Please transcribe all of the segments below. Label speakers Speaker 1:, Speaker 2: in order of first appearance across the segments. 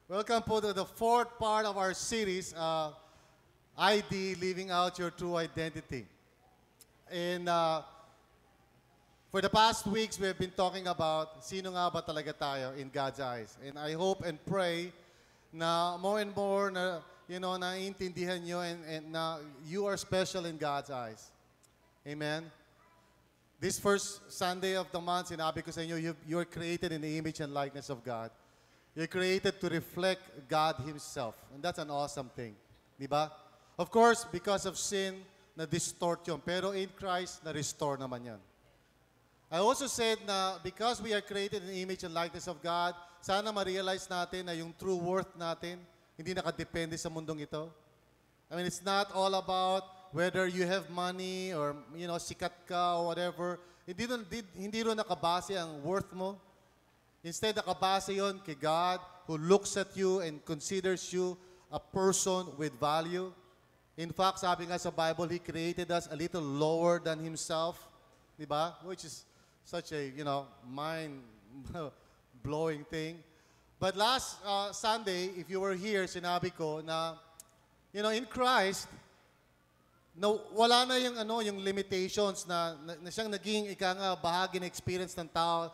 Speaker 1: Welcome po to the fourth part of our series, ID, Living Out Your True Identity. And for the past weeks, we have been talking about sino nga ba talaga tayo in God's eyes. And I hope and pray na more and more na, naiintindihan nyo and na you are special in God's eyes. Amen? This first Sunday of the month, sinabi ko sa inyo, you're created in the image and likeness of God. You're created to reflect God Himself. And that's an awesome thing. Di ba? Of course, because of sin, na-distort yun. Pero in Christ, na-restore naman yan. I also said na because we are created in the image and likeness of God, sana ma-realize natin na yung true worth natin, hindi nakadepende sa mundong ito. I mean, it's not all about whether you have money or, sikat ka or whatever. Hindi rin nakabase ang worth mo. Instead, nakabase yon kay God who looks at you and considers you a person with value. In fact, sabi nga sa Bible, He created us a little lower than Himself. Diba? Which is such a, mind-blowing thing. But last Sunday, if you were here, sinabi ko na, in Christ, wala na yung limitations na siyang naging bahagi ng experience ng tao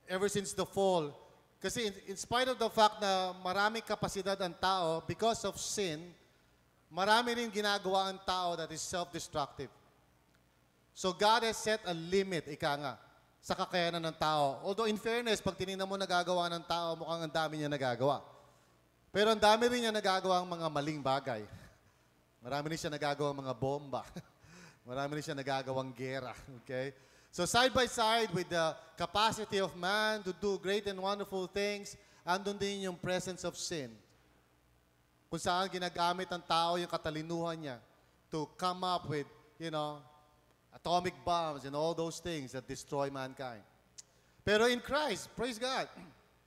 Speaker 1: ever since the fall. Kasi in spite of the fact na maraming kapasidad ang tao, because of sin, marami rin ginagawa ang tao that is self-destructive. So God has set a limit, sa kakayanan ng tao. Although in fairness, pag tinignan mo nagagawa ng tao, mukhang ang dami niya nagagawa. Pero ang dami rin niya nagagawa ang mga maling bagay. Marami rin siya nagagawa mga bomba. Marami rin siya nagagawang gera. Okay? So side by side with the capacity of man to do great and wonderful things, andun din yung presence of sin. Kung saan ginagamit ng tao yung katalinuhan niya to come up with, atomic bombs and all those things that destroy mankind. Pero in Christ, praise God,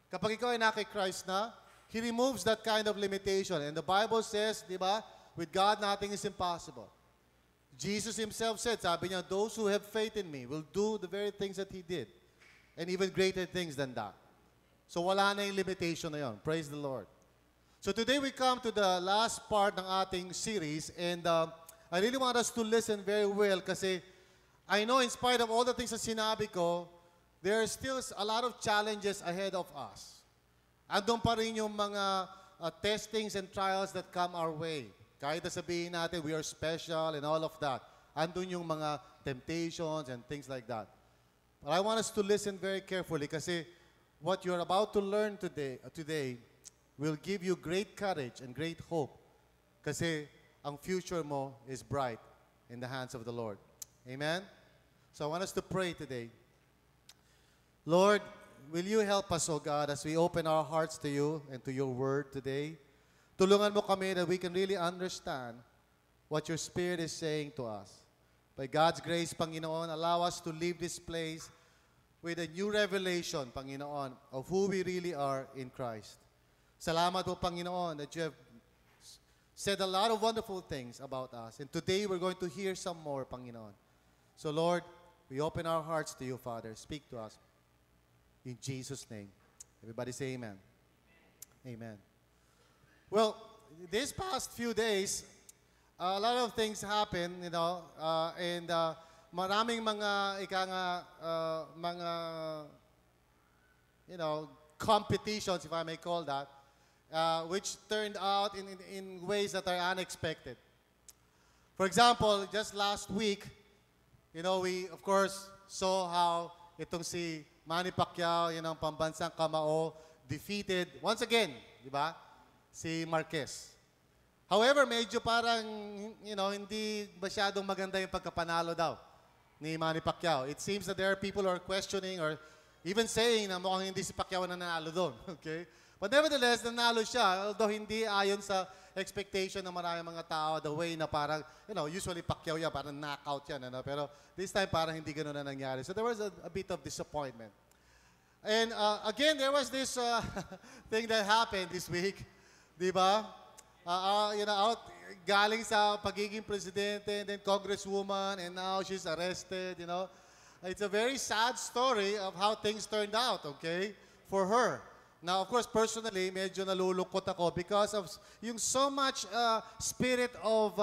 Speaker 1: kapag ikaw ay naka Christ na, He removes that kind of limitation. And the Bible says, di ba, with God nothing is impossible. Jesus Himself said, sabi niya, those who have faith in me will do the very things that He did. And even greater things than that. So wala na yung limitation na yun. Praise the Lord. So today we come to the last part ng ating series. And I really want us to listen very well kasi I know in spite of all the things na sinabi ko, there are still a lot of challenges ahead of us. Andun pa rin yung mga testings and trials that come our way. Kahit na sabihin natin, we are special and all of that. Andun yung mga temptations and things like that. But I want us to listen very carefully kasi what you're about to learn today will give you great courage and great hope kasi ang future mo is bright in the hands of the Lord. Amen? So I want us to pray today. Lord, will you help us, O God, as we open our hearts to you and to your word today? Tulungan mo kami that we can really understand what your Spirit is saying to us. By God's grace, Panginoon, allow us to leave this place with a new revelation, Panginoon, of who we really are in Christ. Salamat po, Panginoon, that you have said a lot of wonderful things about us. And today, we're going to hear some more, Panginoon. So, Lord, we open our hearts to you, Father. Speak to us. In Jesus' name. Everybody say amen. Amen. Well, these past few days, a lot of things happen, and maraming mga, competitions, if I may call that, which turned out in ways that are unexpected. For example, just last week, we, of course, saw how itong si Manny Pacquiao, ang pambansang kamao, defeated, once again, di ba, si Marquez. However, medyo parang, hindi masyadong maganda yung pagkapanalo daw ni Manny Pacquiao. It seems that there are people who are questioning or even saying na mukhang hindi si Pacquiao na nanalo doon. Okay? But nevertheless, nanalo siya, although hindi ayon sa expectation ng maraming mga tao, the way na parang, usually Pacquiao yan, parang knockout yan. Pero this time, parang hindi ganun na nangyari. So there was a bit of disappointment. And again, there was this thing that happened this week. Di ba? Out, galing sa pagiging presidente, and then congresswoman, and now she's arrested, It's a very sad story of how things turned out, okay, for her. Now, of course, personally, medyo nalulungkot ako because of yung so much spirit of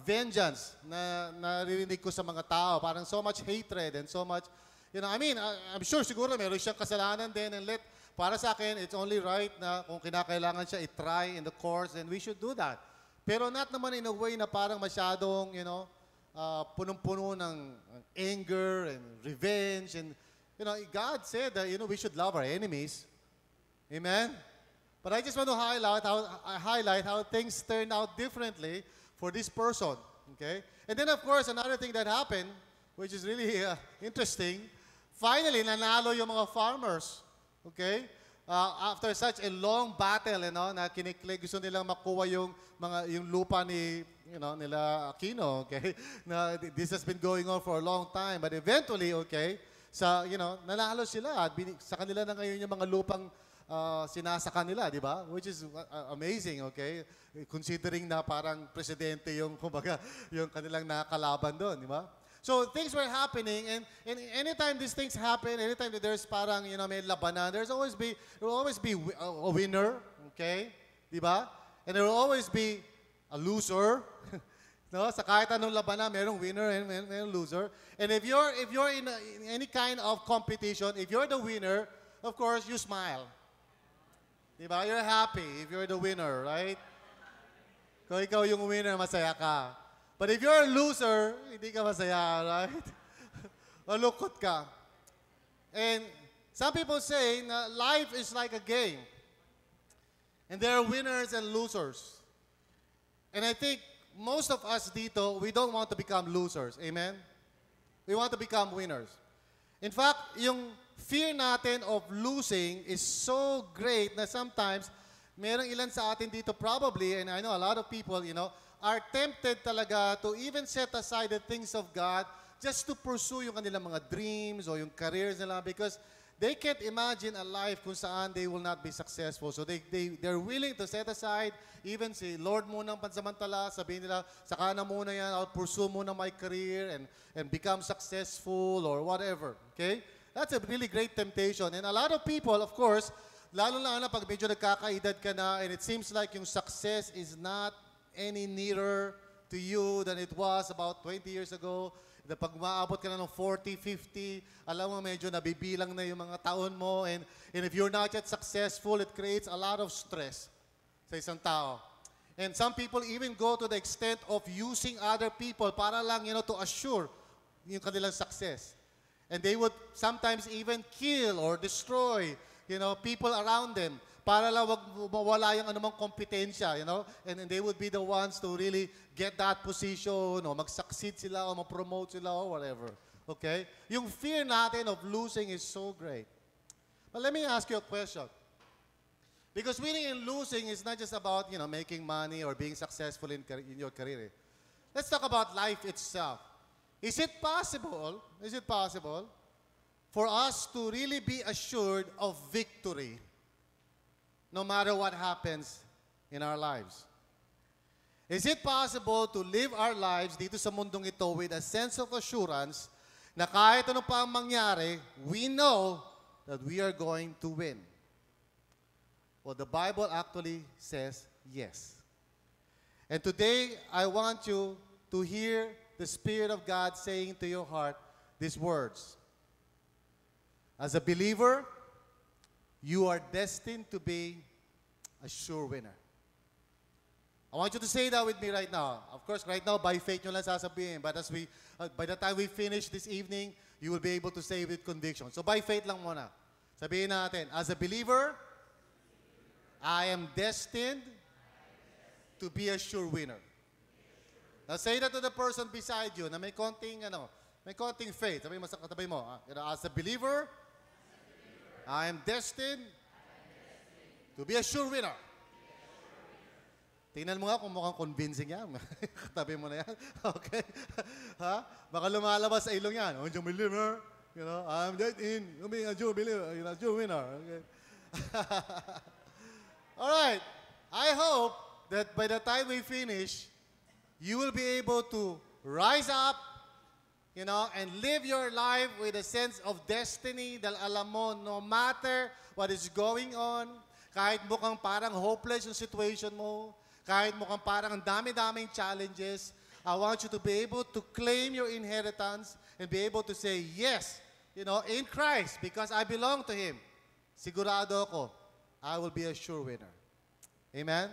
Speaker 1: vengeance na naririnig ko sa mga tao. Parang so much hatred and so much, I mean, I'm sure siguro meron siyang kasalanan din and para sa akin, it's only right na kung kinakailangan siya i-try in the courts, and we should do that. Pero not naman in a way na parang masyadong, punong-puno ng anger and revenge. And, God said that, we should love our enemies. Amen? But I just want to highlight how things turned out differently for this person. Okay? And then, of course, another thing that happened, which is really interesting, finally, nanalo yung mga farmers. Okay? After such a long battle, na gusto nilang makuha yung lupa nila Aquino, okay? Na this has been going on for a long time, but eventually, okay, nanalo sila at sa kanila na ngayon yung mga lupang sinasaka nila, di ba? Which is amazing, okay? Considering na parang presidente kumbaga, yung kanilang nakalaban doon, di ba? So things were happening, and anytime these things happen, anytime that there's parang, may labanan, there will always be a winner, okay? Di ba? And there will always be a loser. No? Sa kahit anong labanan, merong winner and merong loser. And if you're in any kind of competition, if you're the winner, of course, you smile. Diba? You're happy if you're the winner, right? Kung ikaw yung winner, masaya ka. But if you're a loser, hindi ka masaya, right? Malungkot ka. And some people say na life is like a game. And there are winners and losers. And I think most of us dito, we don't want to become losers. Amen? We want to become winners. In fact, yung fear natin of losing is so great na sometimes, merong ilan sa atin dito probably, and I know a lot of people, are tempted talaga to even set aside the things of God just to pursue yung kanilang mga dreams or yung careers nila because they can't imagine a life kung saan they will not be successful. So they're willing to set aside, even si Lord muna ang pansamantala, sabihin nila, saka na muna yan, I'll pursue muna my career and become successful or whatever. Okay? That's a really great temptation. And a lot of people, of course, lalo na pag medyo nagkakaedad ka na and it seems like yung success is not any nearer to you than it was about 20 years ago. Pag maabot ka na ng 40, 50, alam mo medyo nabibilang na yung mga taon mo and if you're not yet successful, it creates a lot of stress sa isang tao. And some people even go to the extent of using other people para lang, to assure yung kanilang success. And they would sometimes even kill or destroy, people around them para lang wag mawala yung anumang kompetensya, and they would be the ones to really get that position o mag-succeed sila o mag-promote sila or whatever. Okay? Yung fear natin of losing is so great. But let me ask you a question. Because winning and losing is not just about, making money or being successful in your career. Let's talk about life itself. Is it possible for us to really be assured of victory no matter what happens in our lives? Is it possible to live our lives dito sa mundong ito with a sense of assurance na kahit ano pa ang mangyari, we know that we are going to win? Well, the Bible actually says yes. And today, I want you to hear the Spirit of God saying to your heart these words. As a believer, you are destined to be a sure winner. I want you to say that with me right now. Of course, right now, by faith nyo lang sasabihin. But by the time we finish this evening, you will be able to say with conviction. So by faith lang muna. Sabihin natin, as a believer, I am destined to be a sure winner. Now say that to the person beside you na may konting faith. Sabihin mo sa katabi mo, as a believer, I am destined to be a sure winner. Tingnan mo nga kung mukhang convincing yan. Katabi mo na yan. Okay? Ha? Baka lumalabas sa ilong yan. I'm a believer. I'm destined to be a sure believer. A sure winner. Okay? All right. I hope that by the time we finish, you will be able to rise up and live your life with a sense of destiny dahil alam mo, no matter what is going on, kahit mukhang parang hopeless yung situation mo, kahit mukhang parang ang dami-daming challenges, I want you to be able to claim your inheritance and be able to say, yes, in Christ, because I belong to Him. Sigurado ako, I will be a sure winner. Amen?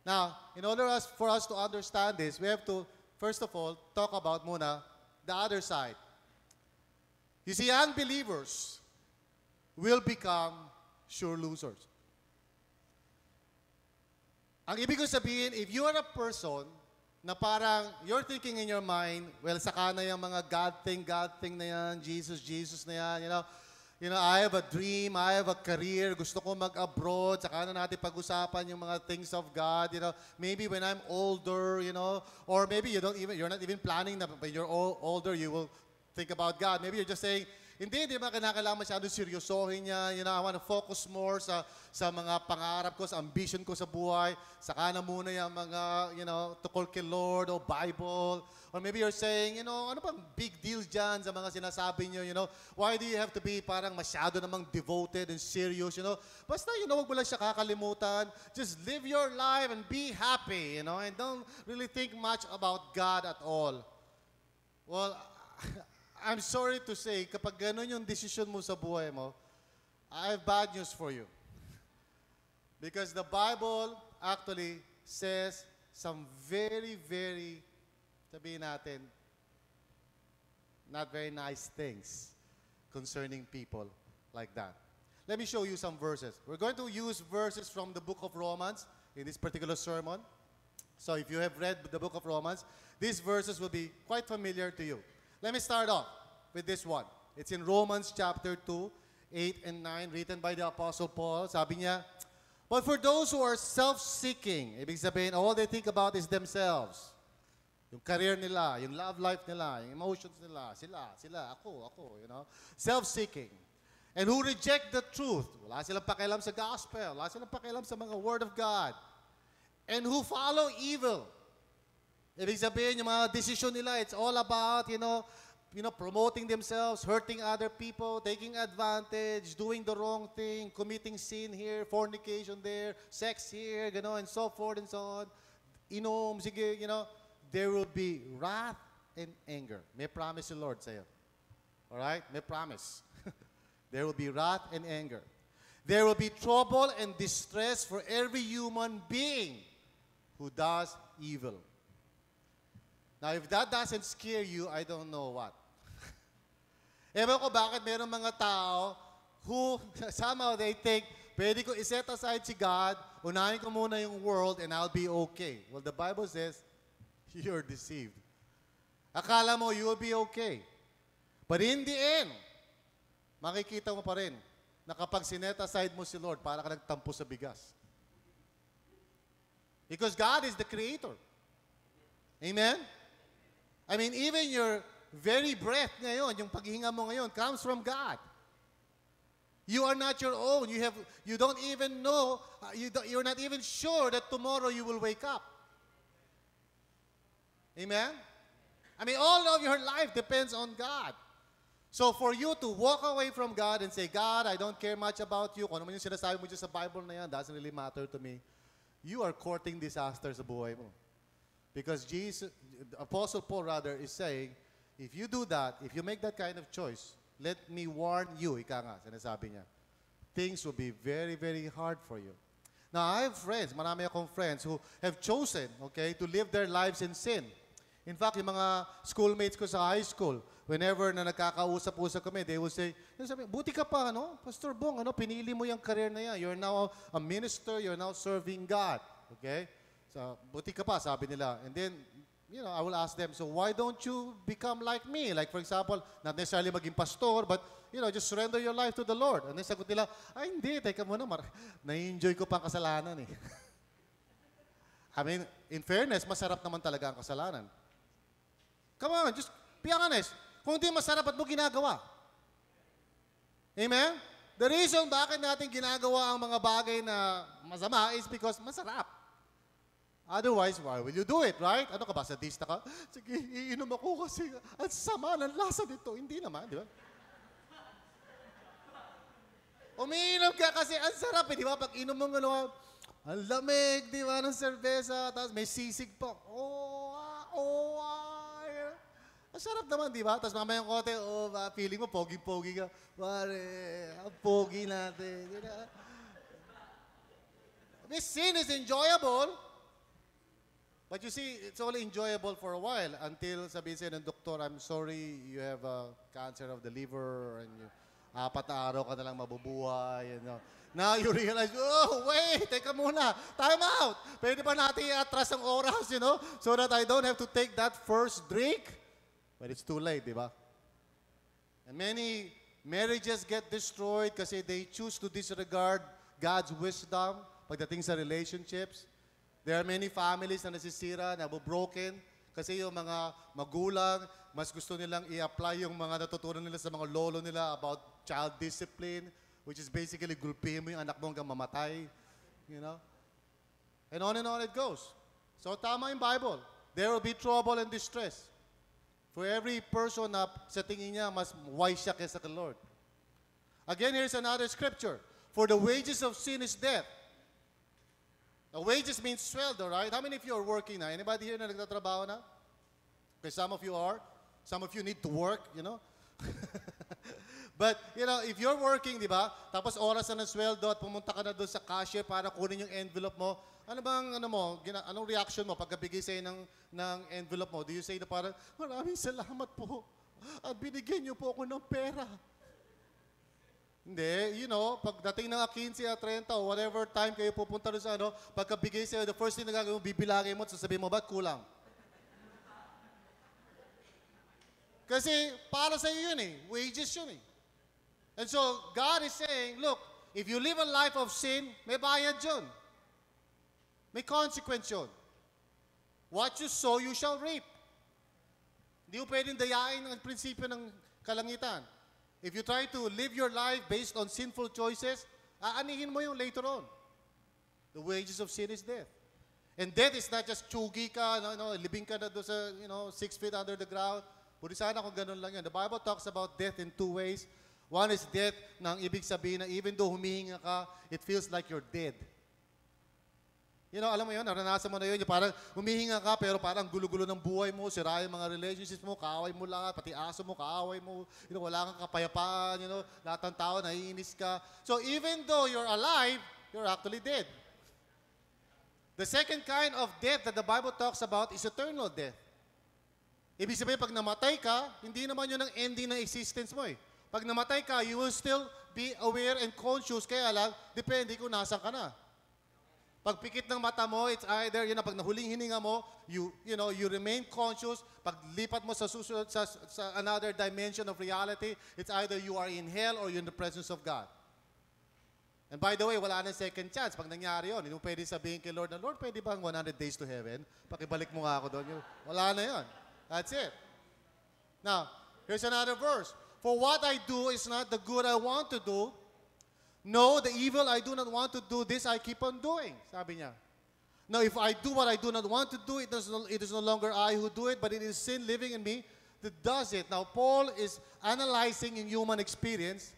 Speaker 1: Now, in order for us to understand this, we have to, first of all, talk about muna the other side. You see, unbelievers will become sure losers. Ang ibig ko sabihin, if you are a person na parang you're thinking in your mind, well, saka na yung mga God thing na yan, Jesus na yan, I have a dream, I have a career, gusto ko mag-abroad, saka na natin pag-usapan yung mga things of God, maybe when I'm older, or maybe you're not even planning na when you're older, you will think about God. Maybe you're just saying, hindi ba kinakailangan masyado seryosohin niya, I want to focus more sa mga pangarap ko, sa ambition ko sa buhay, saka na muna yung mga, tukol kay Lord o Bible. Or maybe you're saying, ano bang big deals dyan sa mga sinasabi niyo, why do you have to be parang masyado namang devoted and serious, Basta, wag mo lang siya kakalimutan. Just live your life and be happy, and don't really think much about God at all. Well, I'm sorry to say, kapag ganun yung decision mo sa buhay mo, I have bad news for you. Because the Bible actually says some very, very, sabihin natin, not very nice things concerning people like that. Let me show you some verses. We're going to use verses from the book of Romans in this particular sermon. So if you have read the book of Romans, these verses will be quite familiar to you. Let me start off with this one. It's in Romans chapter 2, 8 and 9, written by the Apostle Paul. Sabi niya, but for those who are self-seeking, ibig sabihin, all they think about is themselves. Yung career nila, yung love life nila, yung emotions nila, sila, ako, self-seeking. And who reject the truth. Wala silang pakialam sa gospel. Wala silang pakialam sa mga word of God. And who follow evil. Ibig sabihin, yung mga decision nila, it's all about, promoting themselves, hurting other people, taking advantage, doing the wrong thing, committing sin here, fornication there, sex here, and so forth and so on. Sige, there will be wrath and anger. May promise the Lord sa'yo. Alright? May promise. There will be wrath and anger. There will be trouble and distress for every human being who does evil. Now, if that doesn't scare you, I don't know what. Ewan ko bakit meron mga tao who somehow they think, pwede ko iset aside si God, unahin ko muna yung world, and I'll be okay. Well, the Bible says, you're deceived. Akala mo, you will be okay. But in the end, makikita mo pa rin na kapag sinet aside mo si Lord, para ka nagtampo sa bigas. Because God is the Creator. Amen? I mean, even your very breath ngayon, yung paghinga mo ngayon, comes from God. You are not your own. You don't even know, you're not even sure that tomorrow you will wake up. Amen? I mean, all of your life depends on God. So for you to walk away from God and say, God, I don't care much about you, kung ano man yung sinasabi mo dyan sa Bible na yan, doesn't really matter to me, you are courting disaster sa buhay mo. Because Apostle Paul rather is saying, if you do that, if you make that kind of choice, let me warn you, ika nga, sinasabi niya, things will be very, very hard for you. Now, I have friends, marami akong friends who have chosen, to live their lives in sin. In fact, yung mga schoolmates ko sa high school, whenever na nagkakausap-usap kami, they will say, buti ka pa, Pastor Bong, pinili mo yung career na yan. You're now a minister, you're now serving God. Okay? So, buti ka pa, sabi nila. And then, I will ask them, so why don't you become like me? Like, for example, not necessarily maging pastor, but, just surrender your life to the Lord. And then sagot nila, ay hindi, teka muna, na-enjoy ko pa ang kasalanan eh. I mean, in fairness, masarap naman talaga ang kasalanan. Come on, just be honest. Kung hindi masarap, ba't mo ginagawa? Amen? The reason bakit natin ginagawa ang mga bagay na masama is because masarap. Otherwise, why will you do it, right? Ano ka ba, sadista ka? Sige, iinom ako kasi ang sama ng lasa nito. Hindi naman, di ba? Umiinom ka kasi ang sarap, di ba? Pag inom mo ng ang lamig, di ba, ng serbesa, tapos may sisig pa. Ang sarap naman, di ba? Tapos mamayang kote, feeling mo, pogi-pogi ka. Pare, ang pogi natin. You know? This sin is enjoyable, but you see, it's only enjoyable for a while until sabihin sa'yo ng doktor, I'm sorry, you have cancer of the liver, and 4 na araw ka na lang mabubuhay. You know. Now you realize, oh, wait, teka muna, time out. Pwede ba natin i-atras ang oras, you know, so that I don't have to take that first drink? But it's too late, di ba? And many marriages get destroyed kasi they choose to disregard God's wisdom pagdating sa relationships. There are many families na nasisira, na broken, kasi yung mga magulang, mas gusto nilang i-apply yung mga natutunan nila sa mga lolo nila about child discipline, which is basically gulpihin mo yung anak mo hanggang mamatay. You know? And on it goes. So tama yung Bible. There will be trouble and distress. For every person na sa tingin niya, mas wise siya kaysa kay Lord. Again, here's another scripture. For the wages of sin is death. The wages means sweldo, right? How many of you are working na? Anybody here na nagtatrabaho na? Okay, some of you are. Some of you need to work, you know? But, you know, if you're working, di ba? Tapos oras na ng sweldo at pumunta ka na doon sa cashier para kunin yung envelope mo, anong reaction mo pagkabigay sa'yo ng envelope mo? Do you say na parang, maraming salamat po. At binigyan niyo po ako ng pera. Hindi, you know, pagdating ng 15 at 30 o whatever time kayo pupunta doon sa pagkabigay sa'yo, the first thing na gagawin mo, bibilangin mo at sasabihin mo, ba't kulang? Kasi para sa iyo yun wages yun And so, God is saying, look, if you live a life of sin, may bayad yun. May consequence yun. What you sow, you shall reap. Hindi mo pwedeng dayain ang prinsipyo ng kalangitan. If you try to live your life based on sinful choices, aanihin mo yung later on. The wages of sin is death. And death is not just chugi ka, libing ka na doon sa, 6 feet under the ground. Puri sana kung ganun lang yan. The Bible talks about death in 2 ways. One is death na ang ibig sabihin na even though humihinga ka, it feels like you're dead. You know, alam mo yun, naranasan mo na yun, yung parang humihinga ka pero parang gulo-gulo ng buhay mo, sira yung mga relationships mo, kaaway mo lahat, pati aso mo, kaaway mo, wala kang kapayapaan, lahat ng tao, naiinis ka. So even though you're alive, you're actually dead. The second kind of death that the Bible talks about is eternal death. Ibig sabihin, pag namatay ka, hindi naman yun ang ending ng existence mo Pag namatay ka, you will still be aware and conscious, kaya lang, depende kung nasan ka na. Pag pikit ng mata mo, it's either, pag nahuling hininga mo, you remain conscious. Pag lipat mo sa susunod, sa another dimension of reality, it's either you are in hell or you're in the presence of God. And by the way, wala nang second chance. Pag nangyari yun, hindi mo pwede sabihin kay Lord, Lord, pwede bang 100 days to heaven? Pakibalik mo nga ako doon. Wala na yun. That's it. Now, here's another verse. For what I do is not the good I want to do. No, the evil I do not want to do, this I keep on doing. Sabi niya. Now, if I do what I do not want to do, it is no longer I who do it, but it is sin living in me that does it. Now, Paul is analyzing in human experience,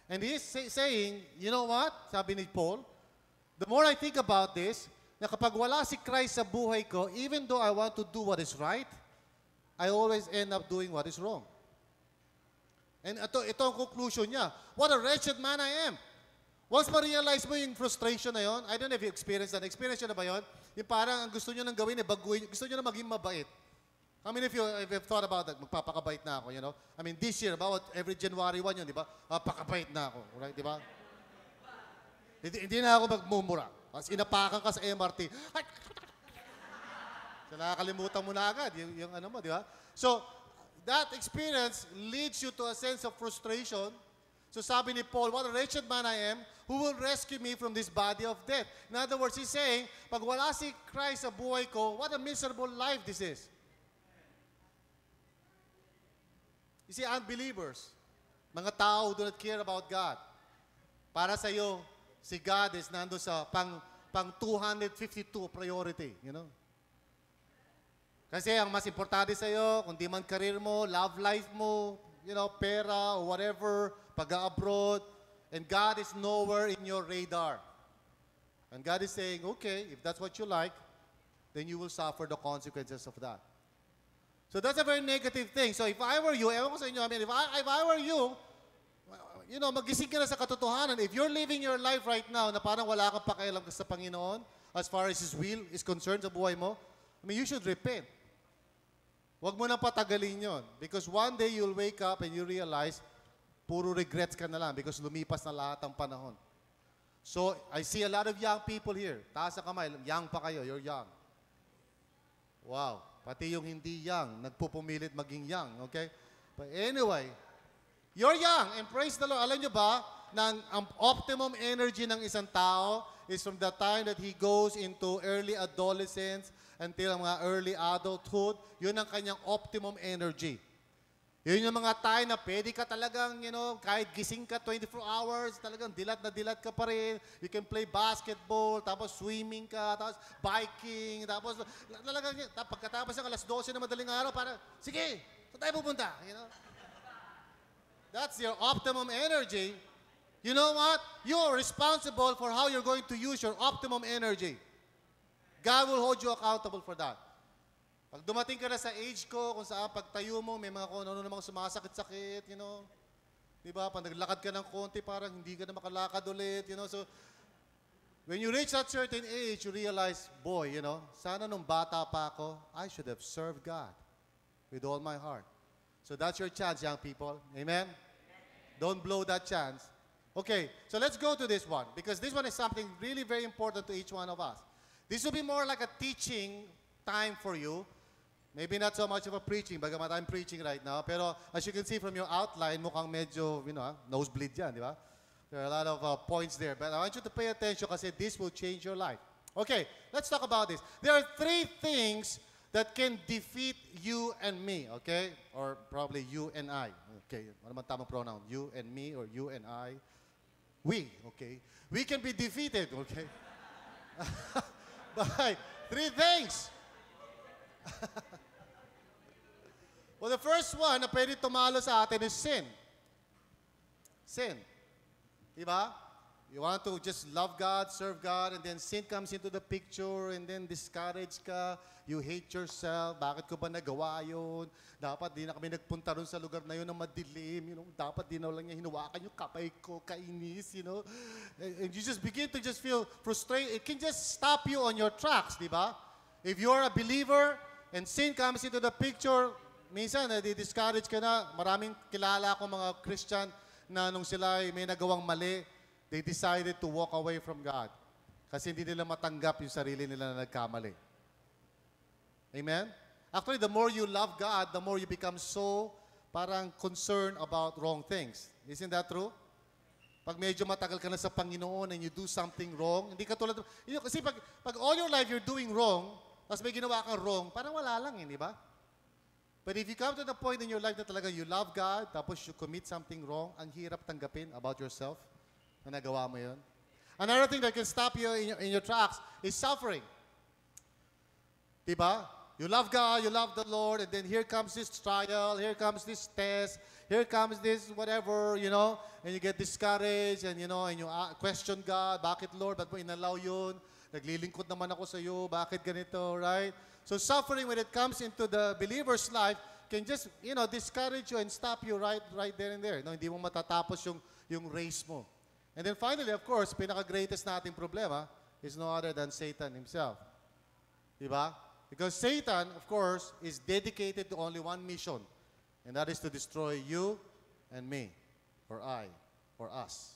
Speaker 1: and he is saying, you know what? Sabi ni Paul, the more I think about this, na kapag wala si Christ sa buhay ko, even though I want to do what is right, I always end up doing what is wrong. And ito ang conclusion niya. What a wretched man I am. Once ma-realize mo yung frustration na yon, I don't know if you experienced that. Experience nyo na ba yun? Yung parang ang gusto nyo nang gawin, baguhin, gusto nyo na maging mabait. How many of you have thought about that? Magpapakabait na ako, I mean, this year, about every January 1 yun, di ba? Pakabait na ako, right? Di ba? Hindi na ako magmumura. Tapos inapakan ka sa MRT. So, nakakalimutan mo na agad yung ano mo, di ba? So, that experience leads you to a sense of frustration. So sabi ni Paul, what a wretched man I am, who will rescue me from this body of death? In other words, he's saying, pag wala si Christ sa buhay ko, what a miserable life this is. You see, unbelievers, mga tao who do not care about God. Para sa iyo, si God is nando sa pang 252 priority, you know? Kasi ang mas importante sa'yo, kung di man career mo, love life mo, you know, pera or whatever, pag-abroad, and God is nowhere in your radar. And God is saying, okay, if that's what you like, then you will suffer the consequences of that. So that's a very negative thing. So if I were you, ewan ko sa inyo, I mean, if I were you, you know, magising ka na sa katotohanan. If you're living your life right now na parang wala kang pakialam sa Panginoon as far as His will is concerned sa buhay mo, I mean, you should repent. Huwag mo nang patagalin yon. Because one day you'll wake up and you realize, puro regrets ka na lang because lumipas na lahat ang panahon. So, I see a lot of young people here. Taas sa kamay, young pa kayo, you're young. Wow. Pati yung hindi young, nagpupumilit maging young, okay? But anyway, you're young and praise the Lord. Alam nyo ba, na ang optimum energy ng isang tao is from the time that he goes into early adolescence until mga early adulthood, yun ang kanyang optimum energy. Yun yung mga time na pwede ka talagang, you know, kahit gising ka 24 hours, talagang dilat na dilat ka pa rin. You can play basketball, tapos swimming ka, tapos biking, tapos talagang, pagkatapos ng alas 12 na madaling araw, parang, sige, saan tayo pupunta? You know? That's your optimum energy. You know what? You're responsible for how you're going to use your optimum energy. God will hold you accountable for that. Pag dumating ka na sa age ko, kung saan pagtayo mo, may mga kung ano namang sumasakit-sakit, you know. Diba? Pag naglakad ka ng konti, parang hindi ka na makalakad ulit, you know. So, when you reach that certain age, you realize, boy, you know, sana nung bata pa ako, I should have served God with all my heart. So that's your chance, young people. Amen? Don't blow that chance. Okay, so let's go to this one, because this one is something really very important to each one of us. This will be more like a teaching time for you. Maybe not so much of a preaching, bagamat I'm preaching right now. Pero as you can see from your outline, mukhang medyo, you know, nosebleed yan, di ba? There are a lot of points there. But I want you to pay attention kasi this will change your life. Okay, let's talk about this. There are 3 things that can defeat you and me, okay? Or probably you and I. Okay, ano man tamang pronoun? You and me or you and I? We, okay? We can be defeated, okay? By 3 things. Well, the first one na pwede tumalo sa atin is sin. Sin. Diba? You want to just love God, serve God, and then sin comes into the picture, and then discourage ka, you hate yourself, bakit ko ba nagawa yun? Dapat di na kami nagpunta rin sa lugar na yun na madilim, you know? Dapat di na lang niya hinawakan yung kamay ko, kainis, you know? And you just begin to just feel frustrated. It can just stop you on your tracks, diba? If you're a believer, and sin comes into the picture, minsan, di-discourage ka na. Maraming kilala akong mga Christian na nung sila ay may nagawang mali, they decided to walk away from God. Kasi hindi nila matanggap yung sarili nila na nagkamali. Amen? Actually, the more you love God, the more you become so parang concerned about wrong things. Isn't that true? Pag medyo matagal ka na sa Panginoon and you do something wrong, hindi ka tulad, you know, kasi pag all your life you're doing wrong, tapos may ginawa kang wrong, parang wala lang, di ba? But if you come to the point in your life na talaga you love God, tapos you commit something wrong, ang hirap tanggapin about yourself na nagawa mo yun. Another thing that can stop you in your tracks is suffering. Diba? You love God, you love the Lord, and then here comes this trial, here comes this test, here comes this whatever, you know, and you get discouraged, and you know, and you question God, bakit Lord, ba't mo inalaw yun? Naglilingkod naman ako sa iyo, bakit ganito, right? So suffering when it comes into the believer's life can just, you know, discourage you and stop you right there and there. No, hindi mo matatapos yung race mo. And then finally, of course, pinaka-greatest nating problema is no other than Satan himself. Diba? Because Satan, of course, is dedicated to only one mission, and that is to destroy you and me, or I, or us.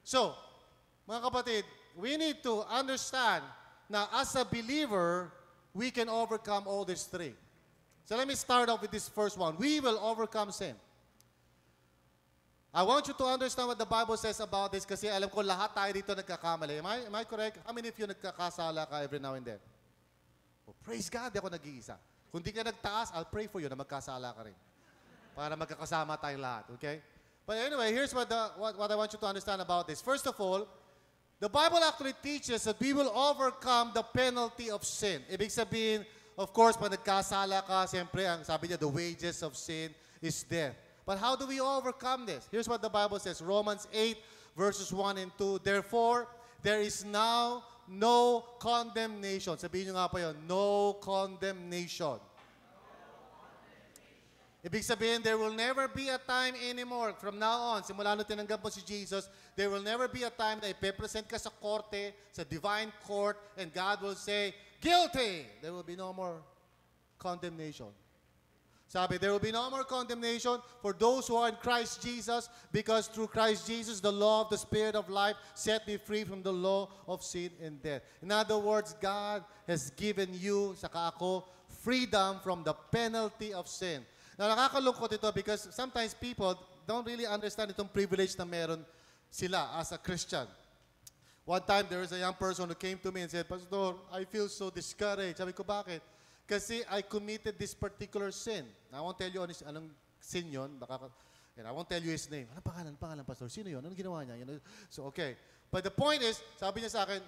Speaker 1: So, mga kapatid, we need to understand na as a believer, we can overcome all these 3. So let me start off with this first one. We will overcome sin. I want you to understand what the Bible says about this kasi alam ko lahat tayo dito nagkakamali. Am I correct? How many of you nagkakasala ka every now and then? Oh, praise God, di ako nag-iisa. Kung di ka nagtaas, I'll pray for you na magkasala ka rin. Para magkakasama tayong lahat, okay? But anyway, here's what I want you to understand about this. First of all, The Bible actually teaches that we will overcome the penalty of sin. Ibig sabihin, of course, pag nagkasala ka, siyempre, ang sabi niya, the wages of sin is death. But how do we overcome this? Here's what the Bible says, Romans 8, verses 1 and 2. Therefore, there is now no condemnation. Sabihin nyo nga pa yun, no condemnation. Ibig sabihin, there will never be a time anymore. From now on, simula nung tinanggap mo si Jesus, there will never be a time na ipepresent ka sa korte, sa divine court, and God will say, guilty! There will be no more condemnation. Sabi, there will be no more condemnation for those who are in Christ Jesus, because through Christ Jesus, the law of the Spirit of life set me free from the law of sin and death. In other words, God has given you, saka ako, freedom from the penalty of sin. Now, nakakalungkot ito because sometimes people don't really understand itong privilege na meron sila as a Christian. One time, there was a young person who came to me and said, Pastor, I feel so discouraged. Sabi ko, bakit? Kasi I committed this particular sin. I won't tell you anong sin yun. And I won't tell you his name. Anong pangalan, Pastor? Sino yun? Anong ginawa niya? You know? So, okay. But the point is, sabi niya sa akin,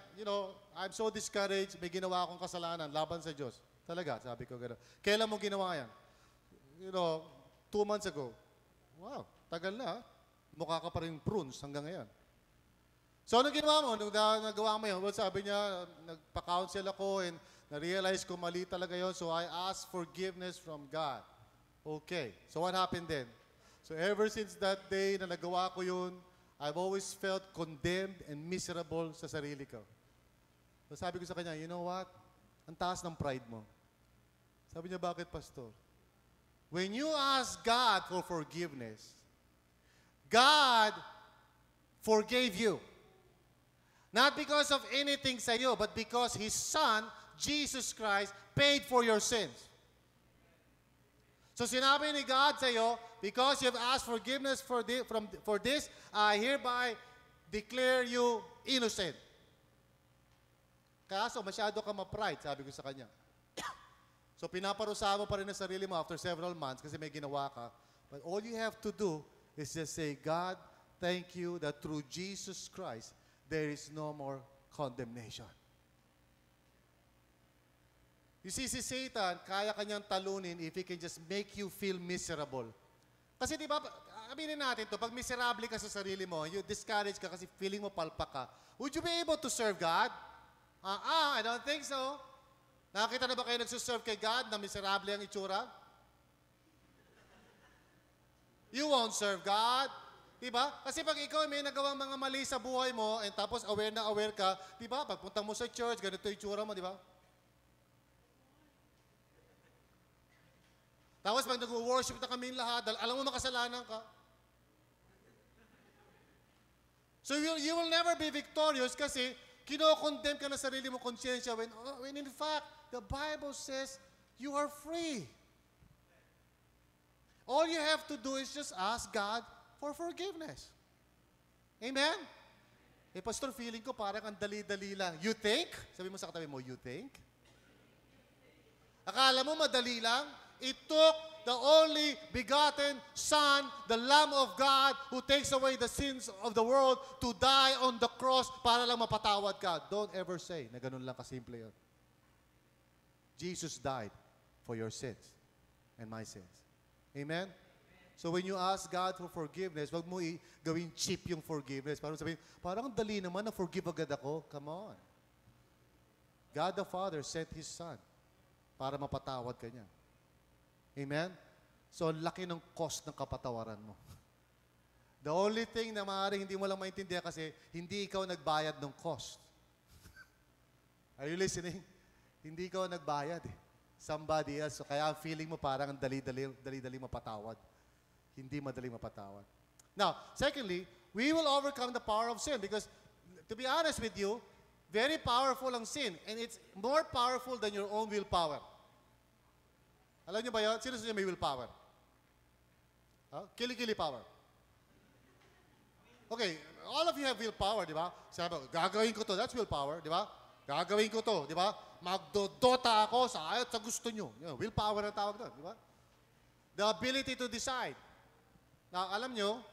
Speaker 1: I'm so discouraged. May ginawa akong kasalanan laban sa Diyos. Talaga, sabi ko gano'n. Kailan mo ginawa yan? 2 months ago. Wow, tagal na. Mukha ka pa rin prunes hanggang ngayon. So, anong ginawa mo? Nung nagawa mo yun, well, sabi niya, nagpa-counsel ako and na-realize ko mali talaga yun. So, I asked forgiveness from God. Okay. So, what happened then? So, ever since that day na nagawa ko yun, I've always felt condemned and miserable sa sarili ko. So, sabi ko sa kanya, you know what? Ang taas ng pride mo. Sabi niya, bakit, Pastor? When you ask God for forgiveness, God forgave you. Not because of anything sa iyo, but because His Son, Jesus Christ, paid for your sins. So sinabi ni God sa iyo, because you have asked forgiveness for this, I hereby declare you innocent. Kaso masyado ka ma-pride, sabi ko sa kanya. So pinaparusahan mo pa rin ang sarili mo after several months kasi may ginawa ka. But all you have to do is just say, God, thank you that through Jesus Christ, there is no more condemnation. You see, si Satan, kaya kanyang talunin if he can just make you feel miserable. Kasi di ba, aminin natin to, pag miserable ka sa sarili mo, you discourage ka kasi feeling mo palpa ka, would you be able to serve God? I don't think so. Nakakita na ba kayo nagsuserve kay God na miserable ang itsura? You won't serve God. Diba? Kasi pag ikaw may nagawang mga mali sa buhay mo and tapos aware na aware ka, diba? Pagpunta mo sa church, ganito yung itsura mo, diba? Tapos pag nag-worship na kami lahat, alam mo makasalanan ka. So you will never be victorious kasi kino-condemn ka na sarili mo konsyensya when in fact, the Bible says you are free. All you have to do is just ask God for forgiveness. Amen? Pastor, feeling ko parang ang dali-dali lang. You think? Sabi mo sa katabi mo, you think? Akala mo madali lang? It took the only begotten Son, the Lamb of God, who takes away the sins of the world, to die on the cross para lang mapatawad ka. Don't ever say na ganun lang kasimple yun. Jesus died for your sins and my sins. Amen? So when you ask God for forgiveness, wag mo gawing cheap yung forgiveness. Parang sabihin, parang dali naman na forgive agad ako. Come on. God the Father sent His Son para mapatawad ka niya. Amen? So, laki ng cost ng kapatawaran mo. The only thing na maaaring hindi mo lang maintindihan kasi hindi ikaw nagbayad ng cost. Are you listening? Hindi ikaw nagbayad eh. Somebody else. So, kaya ang feeling mo parang dali-dali mapatawad. Hindi madaling mapatawad. Now, secondly, we will overcome the power of sin because, to be honest with you, very powerful ang sin and it's more powerful than your own willpower. Alam niyo ba yun? Sino may willpower? Kili-kili power. Okay, all of you have willpower, di ba? Sabi, gagawin ko to. That's willpower, di ba? Gagawin ko to, di ba? Magdodota ako sa ayot sa gusto nyo. Willpower ang tawag doon, di ba? The ability to decide. Now, alam nyo,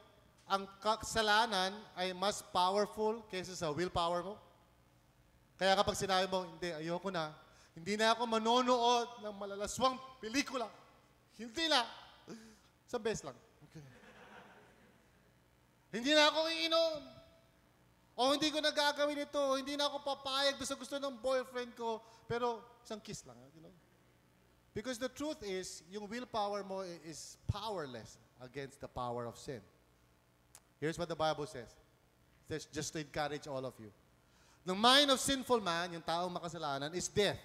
Speaker 1: ang kasalanan ay mas powerful kaysa sa willpower mo. Kaya kapag sinabi mo, hindi, ayoko na. Hindi na ako manonood ng malalaswang pelikula. Hindi na. Sa best lang. Okay. Hindi na ako iinom. O hindi ko na gagawin ito. Hindi na ako papayag sa gusto ng boyfriend ko. Pero isang kiss lang. You know? Because the truth is, yung willpower mo is powerless against the power of sin. Here's what the Bible says. It says, just to encourage all of you. The mind of sinful man, yung taong makasalanan, is death.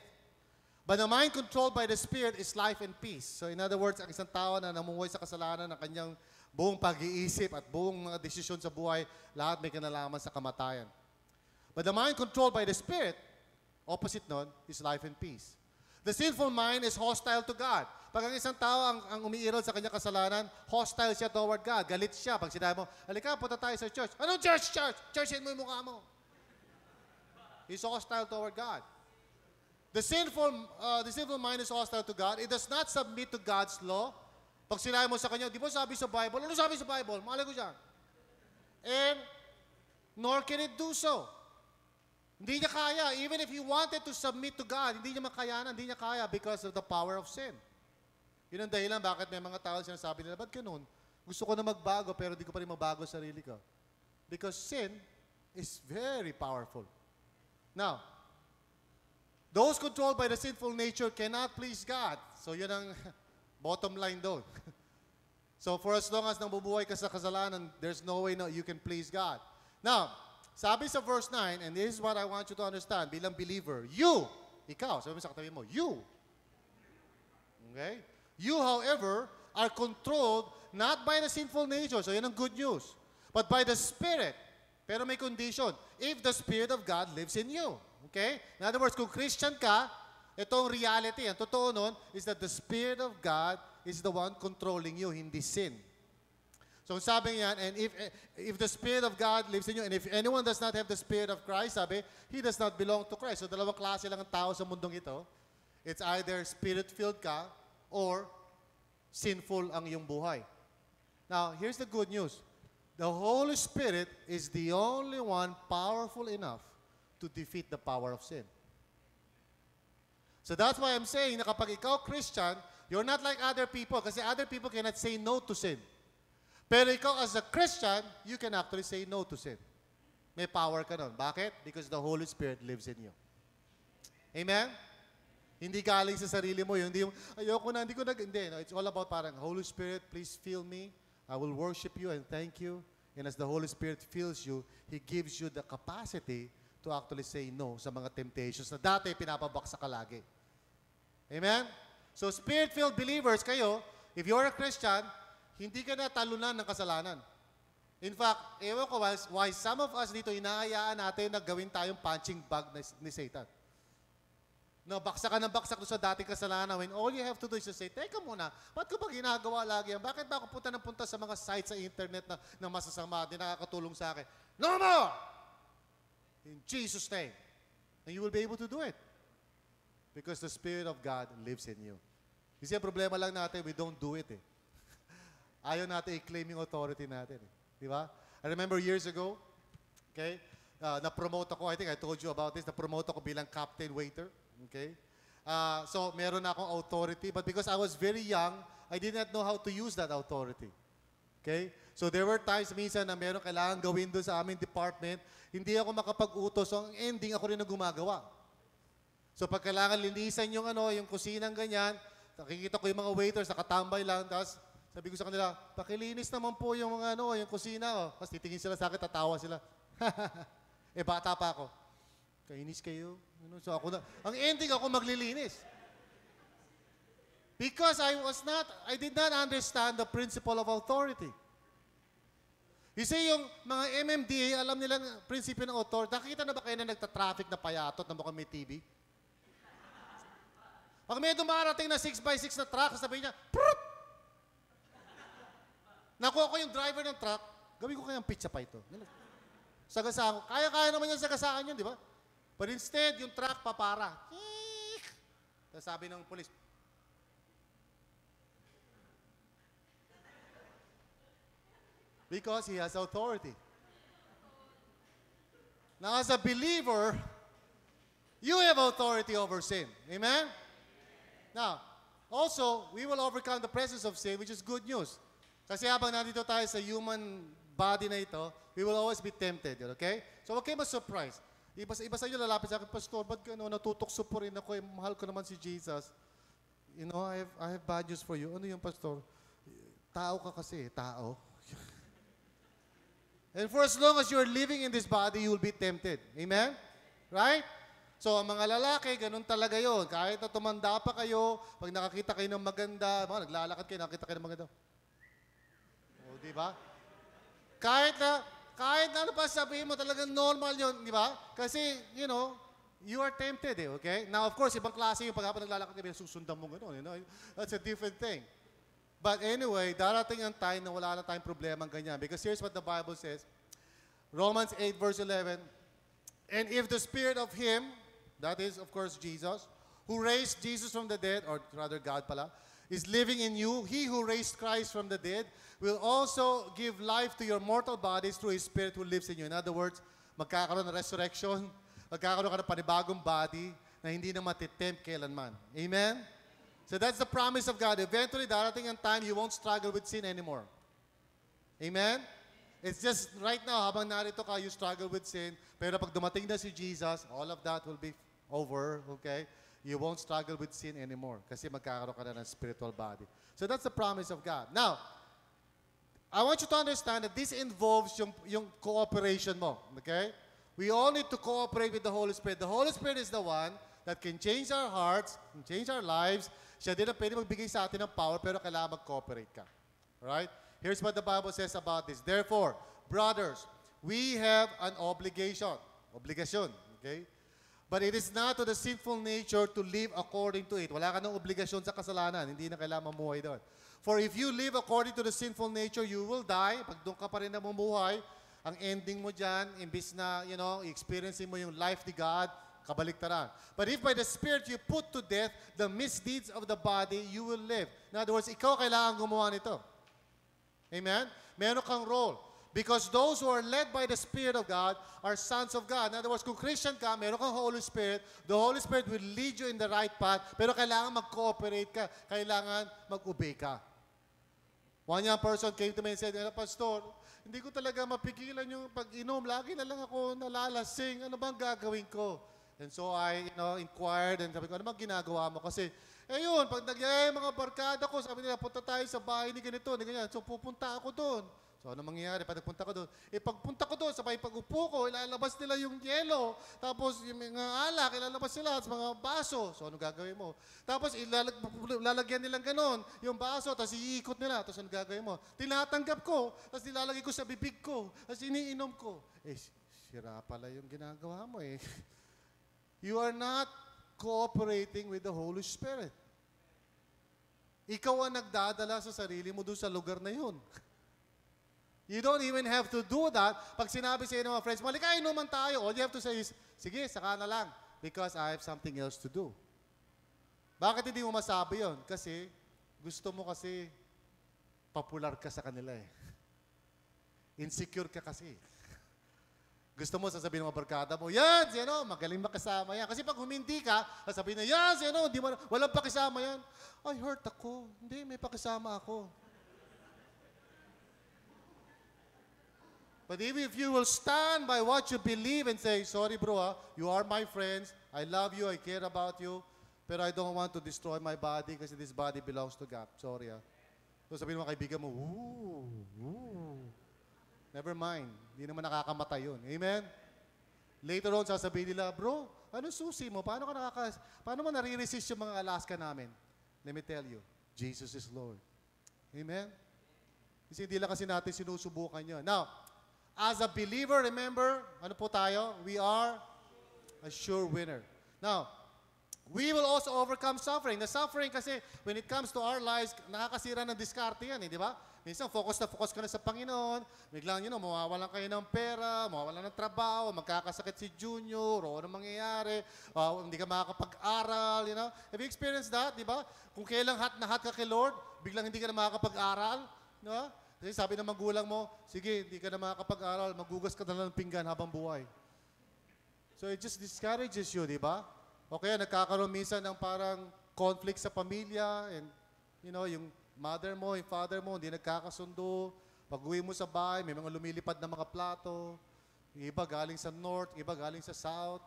Speaker 1: But the mind controlled by the Spirit is life and peace. So in other words, ang isang tao na namumuhay sa kasalanan, ang kanyang buong pag-iisip at buong mga desisyon sa buhay, lahat may kinalaman sa kamatayan. But the mind controlled by the Spirit, opposite nun, is life and peace. The sinful mind is hostile to God. Pag ang isang tao ang umiiral sa kanyang kasalanan, hostile siya toward God. Galit siya. Pag sinabi mo, halika, punta tayo sa church. Anong church? Church! Churchin mo yung mukha mo. He's hostile toward God. The sinful mind is hostile to God. It does not submit to God's law. Pag sinabi mo sa kanya, di ba sabi sa Bible? Ano sabi sa Bible? Malay ko dyan. And nor can it do so. Hindi niya kaya. Even if he wanted to submit to God, hindi niya makayanan, hindi niya kaya because of the power of sin. Yun ang dahilan bakit may mga tao sinasabi nila, ba't ganun? Gusto ko na magbago pero di ko pa rin magbago sa sarili ko. Because sin is very powerful. Now, those controlled by the sinful nature cannot please God. So yun ang bottom line doon. So for as long as nabubuhay ka sa kasalanan, there's no way you can please God. Now, sabi sa verse 9, and this is what I want you to understand, bilang believer, ikaw, sabi mo sa katabi mo, okay? You, however, are controlled not by the sinful nature, so yan ang good news, but by the Spirit. Pero may condition, if the Spirit of God lives in you. Okay? In other words, kung Christian ka, itong reality, ang totoo nun, is that the Spirit of God is the one controlling you, hindi sin. So sabi niyan, and if the Spirit of God lives in you, and if anyone does not have the Spirit of Christ, sabi, he does not belong to Christ. So dalawang klase lang ang tao sa mundong ito. It's either Spirit-filled ka, or sinful ang iyong buhay. Now, here's the good news. The Holy Spirit is the only one powerful enough to defeat the power of sin. So that's why I'm saying na kapag ikaw Christian, you're not like other people kasi other people cannot say no to sin. Pero ikaw as a Christian, you can actually say no to sin. May power ka nun. Bakit? Because the Holy Spirit lives in you. Amen? Hindi galing sa sarili mo. Hindi yung, ayoko na, hindi ko na, hindi. No, it's all about parang, Holy Spirit, please fill me. I will worship you and thank you. And as the Holy Spirit fills you, He gives you the capacity to actually say no sa mga temptations na dati pinapabaksa ka lagi. Amen? So Spirit-filled believers kayo, if you're a Christian, hindi ka na talunan ng kasalanan. In fact, ewan ko why some of us dito hinahayaan natin na gawin tayong punching bag ni Satan. No, baksak ka ng baksak doon sa dating kasalanan when all you have to do is to say, teka muna, ba't ko ba ginagawa lagi yan? Bakit ba ako punta ng punta sa mga sites sa internet na masasama, di nakakatulong sa akin? No more! In Jesus' name. And you will be able to do it. Because the Spirit of God lives in you. Kasi ang problema lang natin, we don't do it eh. Ayaw natin i-claim yung authority natin eh. Di ba? I remember years ago, okay, na-promote ako, I think I told you about this, na-promote ako bilang captain waiter. Okay? So, meron na akong authority, but because I was very young, I did not know how to use that authority. Okay? So, there were times minsan na meron kailangan gawin doon sa aming department, hindi ako makapag-utos, so ang ending ako rin na gumagawa. So, pag kailangan linisan yung yung kusinang ganyan, nakikita ko yung mga waiters, nakatambay lang, tapos sabi ko sa kanila, pakilinis naman po yung mga yung kusina. Oh. Tapos titingin sila sa akin, tatawa sila. Bata pa ako. Kainis kayo. So ako na, ang ending ako maglilinis. Because I did not understand the principle of authority. You see, yung mga MMDA, alam nila ang prinsipyo ng authority. Nakikita na ba kayo na nagta-traffic na payatot na mukhang may TV? Pag may dumarating na 6x6 na truck, sabihin niya, Prut! Nakuha ko yung driver ng truck, gawin ko kayang pizza pa ito. Sagasaan ko. Kaya-kaya naman yung sagasaan yun, di ba? But instead, yung truck papara. Tapos sabi ng pulis, Because He has authority. Now, as a believer, you have authority over sin. Amen? Now, also, we will overcome the presence of sin, which is good news. Kasi habang nandito tayo sa human body na ito, we will always be tempted. Okay? So, huwag kayo ma-surprise. Iba sa inyo lalapit sa akin, Pastor, ba't natutokso po rin ako? Mahal ko naman si Jesus. You know, I have bad news for you. Ano yung Pastor? Tao ka kasi, tao. And for as long as you're living in this body, you will be tempted. Amen? Right? So, ang mga lalaki, ganun talaga yon. Kahit na tumanda pa kayo, pag nakakita kayo ng maganda, naglalakad kayo, nakakita kayo ng maganda. O, di ba? Kahit na ano pa sabihin mo, talagang normal yon, di ba? Kasi, you know, you are tempted okay? Now, of course, ibang klase yung pag naglalakad kayo, susundan mo gano'n, you know? That's a different thing. But anyway, darating ang time na wala na tayong problema ganyan. Because here's what the Bible says. Romans 8 verse 11. And if the spirit of Him, that is, of course, Jesus, who raised Jesus from the dead, or rather God pala, is living in you, He who raised Christ from the dead will also give life to your mortal bodies through His Spirit who lives in you. In other words, magkakaroon ng resurrection, magkakaroon ka ng panibagong body na hindi na matitempt kailanman. Amen? So that's the promise of God. Eventually, darating ang time, you won't struggle with sin anymore. Amen? It's just right now, habang narito ka, you struggle with sin. Pero pag dumating na si Jesus, all of that will be over, okay? You won't struggle with sin anymore kasi magkakaroon ka na ng spiritual body. So that's the promise of God. Now, I want you to understand that this involves yung cooperation mo, okay? We all need to cooperate with the Holy Spirit. The Holy Spirit is the one that can change our hearts, can change our lives. Siya din ang pwede magbigay sa atin ng power, pero kailangan mag-cooperate ka. Alright? Here's what the Bible says about this. Therefore, brothers, we have an obligation. Obligasyon. Okay? But it is not to the sinful nature to live according to it. Wala ka ng obligasyon sa kasalanan. Hindi na kailangan mamuhay doon. For if you live according to the sinful nature, you will die. Pag doon ka pa rin na mamuhay, ang ending mo dyan, imbis na, you know, experiencing mo yung life ni God, kabaliktaran. But if by the Spirit you put to death the misdeeds of the body, you will live. In other words, ikaw kailangan gumawa nito. Amen? Meron kang role. Because those who are led by the Spirit of God are sons of God. In other words, kung Christian ka, meron kang Holy Spirit, the Holy Spirit will lead you in the right path, pero kailangan mag-cooperate ka, kailangan mag-obey ka. One young person came to me and said, Pastor, hindi ko talaga mapigilan yung pag-inom. Lagi na lang ako nalalasing. Ano bang gagawin ko? And so I, inquired and sabi ko, ano bang ginagawa mo? Kasi, pag nagyayay mga barkada ko, sabi nila, punta tayo sa bahay ni ganito, ni ganyan. So pupunta ako doon. So ano mangyayari pag nagpunta ko doon? Pagpunta ko doon, sabay pag-upo ko, ilalabas nila yung yelo. Tapos yung mga alak, ilalabas nila sa mga baso. So ano gagawin mo? Tapos ilalagyan nilang ganon, yung baso, tapos iikot nila. Tapos ano gagawin mo? Tinatanggap ko, tapos nilalagay ko sa bibig ko, tapos iniinom ko. Sira pala yung ginagawa mo You are not cooperating with the Holy Spirit. Ikaw ang nagdadala sa sarili mo doon sa lugar na yun. You don't even have to do that. Pag sinabi sa inyo mga friends, malika, inuman tayo. All you have to say is, sige, saka na lang. Because I have something else to do. Bakit hindi mo masabi yun? Kasi, gusto mo kasi, popular ka sa kanila Insecure ka kasi. Gusto mo, sasabihin ng mga barkada mo, yan, magaling makasama yan. Kasi pag humindi ka, sasabihin na, yan, walang pakisama yan. Ay, hurt ako. Hindi, may pakisama ako. But if you will stand by what you believe and say, sorry bro, you are my friends, I love you, I care about you, pero I don't want to destroy my body kasi this body belongs to God. Sorry So sabihin mo kaibigan mo, never mind. Hindi naman nakakamatay yun. Amen? Later on, sasabihin nila, bro, ano susi mo? Paano mo nare-resist yung mga Alaska namin? Let me tell you, Jesus is Lord. Amen? Kasi hindi lang kasi natin sinusubukan yun. Now, as a believer, remember, ano po tayo? We are a sure winner. Now, we will also overcome suffering. The suffering kasi, when it comes to our lives, nakakasira ng diskarte yan, di ba? Minsan, focus ka na sa Panginoon. Biglang, mawawalan kayo ng pera, mawawalan ng trabaho, magkakasakit si Junior, o ano mangyayari, hindi ka makakapag-aral, Have you experienced that, di ba? Kung kailang hot na hot ka kay Lord, biglang hindi ka na makakapag-aral, di ba? Kasi sabi ng magulang mo, sige, hindi ka na makakapag-aral, magugas ka na lang ng pinggan habang buhay. So it just discourages you, di ba? O kaya nagkakaroon minsan ng parang conflict sa pamilya and yung mother mo, yung father mo, hindi nagkakasundo. Pag-uwi mo sa bahay, may mga lumilipad na mga plato. Iba galing sa north, iba galing sa south,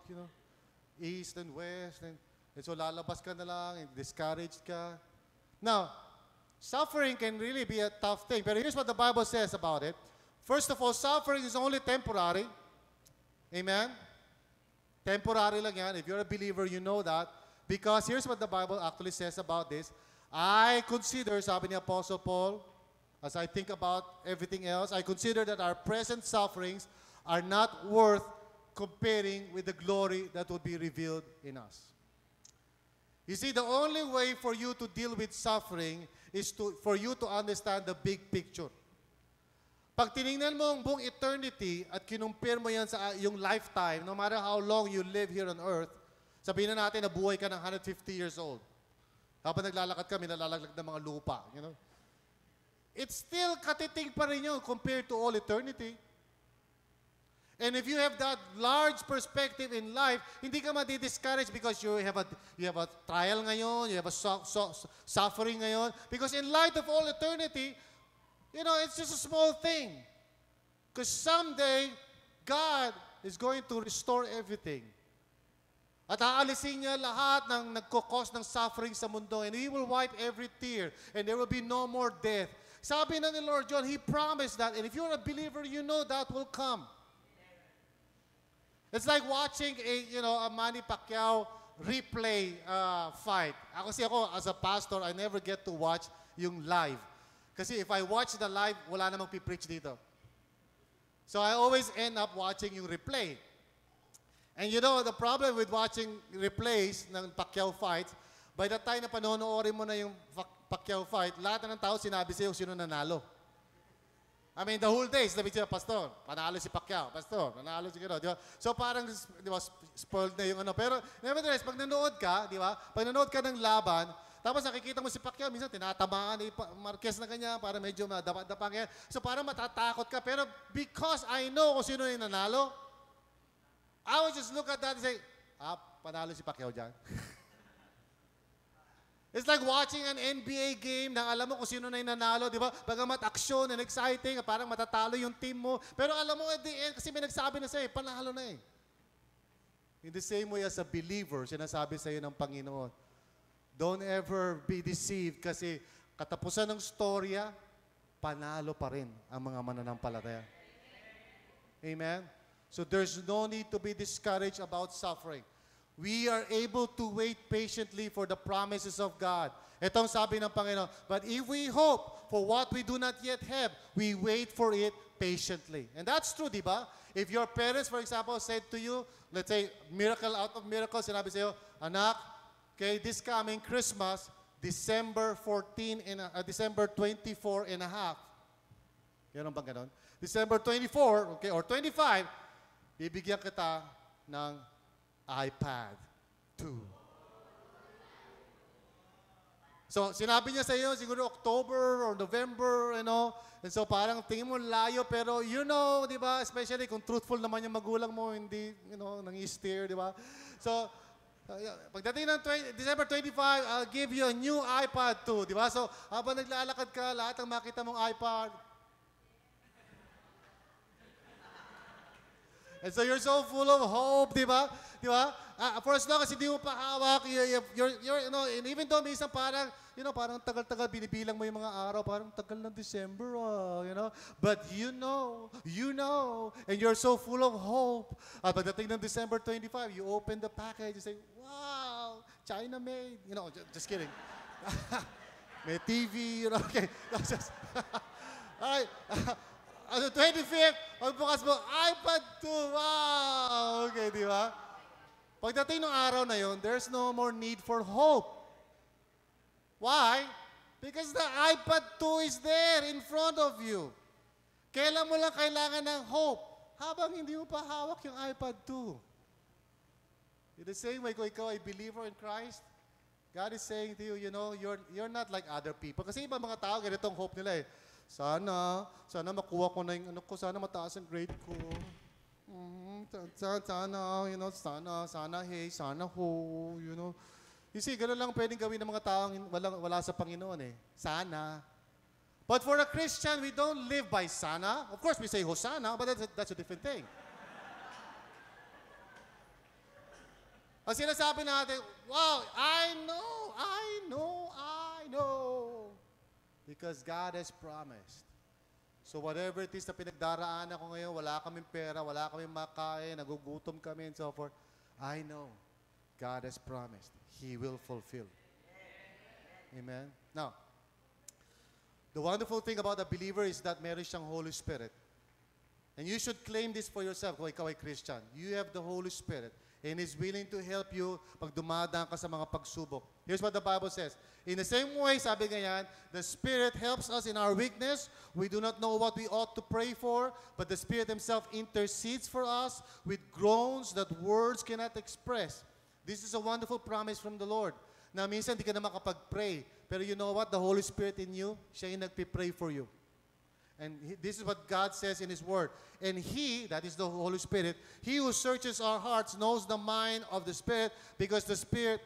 Speaker 1: east and west. And so lalabas ka na lang, and discouraged ka. Now, suffering can really be a tough thing. But here's what the Bible says about it. First of all, suffering is only temporary. Amen? Temporary lang yan. If you're a believer, you know that. Because here's what the Bible actually says about this. I consider, sabi ni Apostle Paul, as I think about everything else, I consider that our present sufferings are not worth comparing with the glory that will be revealed in us. You see, the only way for you to deal with suffering is for you to understand the big picture. Pag tinignan mo ang buong eternity at kinumpir mo yan sa yung lifetime, no matter how long you live here on earth, sabihin na natin na buhay ka ng 150 years old. Habang naglalakad ka, may nalalaglag ng mga lupa. It's still katiting pa rin yun compared to all eternity. And if you have that large perspective in life, hindi ka madi-discourage because you have a trial ngayon, you have a suffering ngayon. Because in light of all eternity, it's just a small thing. Because someday, God is going to restore everything. At aalisin niya lahat ng nagkukos ng suffering sa mundo, and He will wipe every tear, and there will be no more death. Sabi na ni Lord John, He promised that, and if you're a believer, you know that will come. It's like watching a Manny Pacquiao replay fight. Ako, as a pastor, I never get to watch yung live. Kasi if I watch the live, wala namang pipreach dito. So I always end up watching yung replay. And the problem with watching replays ng Pacquiao fights, by the time na panonoorin mo na yung Pacquiao fight, lahat na ng tao sinabi sa'yo sino nanalo. I mean, the whole day, sabi siya, Pastor, panalo si Pacquiao. Pastor, panalo si Gano. So parang, spoiled na yung Pero nevertheless, pag nanood ka, pag nanood ka ng laban, tapos nakikita mo si Pacquiao, minsan tinatamaan ni Marquez na kanya para medyo madapa kanya. So parang matatakot ka. Pero because I know kung sino yung nanalo, I would just look at that and say, panalo si Pacquiao dyan. It's like watching an NBA game na alam mo kung sino na yung nanalo, di ba? Bagamat action and exciting, parang matatalo yung team mo. Pero alam mo at the end, kasi may nagsabi na sa'yo, panalo na eh. In the same way as a believer, sinasabi sa'yo ng Panginoon, don't ever be deceived kasi katapusan ng storya, panalo pa rin ang mga mananampalataya. Amen? So there's no need to be discouraged about suffering. We are able to wait patiently for the promises of God. Itong sabi ng Panginoon, but if we hope for what we do not yet have, we wait for it patiently. And that's true, di ba? If your parents, for example, said to you, let's say, miracle out of miracles, sinabi sa'yo, anak, okay, this coming Christmas, December 24 and a half. Meron bang ganon? December 24, okay, or 25, bibigyan kita ng iPad 2. So, sinabi niya sa iyo, siguro October or November, and so parang tingin mo layo, pero di ba, especially kung truthful naman yung magulang mo, hindi, nang-i-steer, di ba? So, pagdating ng December 25, I'll give you a new iPad 2, di ba? So, habang naglalakad ka, lahat ng makita mong iPad. And so you're so full of hope, di ba? Di ba? For as long as hindi mo pa hawak, and even though minsan parang, parang tagal-tagal binibilang mo yung mga araw, parang tagal ng December, But you know, and you're so full of hope. At pagdating ng December 25, you open the package, you say, wow, China made. Just kidding. May TV, okay. Alright. On the 25th, magbukas mo, iPad 2, wow! Okay, di ba? Pagdating ng araw na yon, there's no more need for hope. Why? Because the iPad 2 is there in front of you. Kailan mo lang kailangan ng hope? Habang hindi mo pa hawak yung iPad 2. In the same way, kung ikaw ay believer in Christ, God is saying to you, you're not like other people. Kasi iba mga tao, ganitong hope nila eh. Sana makuha ko na yung ano ko, sana mataas ang grade ko. Sana, sana ho, You see, gano'n lang pwedeng gawin ng mga taong wala sa Panginoon eh. Sana. But for a Christian, we don't live by sana. Of course, we say Hosanna, but that's a different thing. Ang sinasabi natin, wow, I know. Because God has promised. So whatever it is na pinagdaraanan ko ngayon, wala kaming pera, wala kaming makain, nagugutom kami and so forth, I know God has promised. He will fulfill. Amen? Now, the wonderful thing about a believer is that meron siyang Holy Spirit. And you should claim this for yourself kung ikaw ay Christian. You have the Holy Spirit and is willing to help you pag dumadaan ka sa mga pagsubok. Here's what the Bible says. In the same way, sabi ganyan, the Spirit helps us in our weakness. We do not know what we ought to pray for, but the Spirit Himself intercedes for us with groans that words cannot express. This is a wonderful promise from the Lord. Na minsan di ka na makapag-pray, pero you know what? The Holy Spirit in you, siya yung nagpipray for you. And this is what God says in His Word. And He, that is the Holy Spirit, He who searches our hearts knows the mind of the Spirit because the Spirit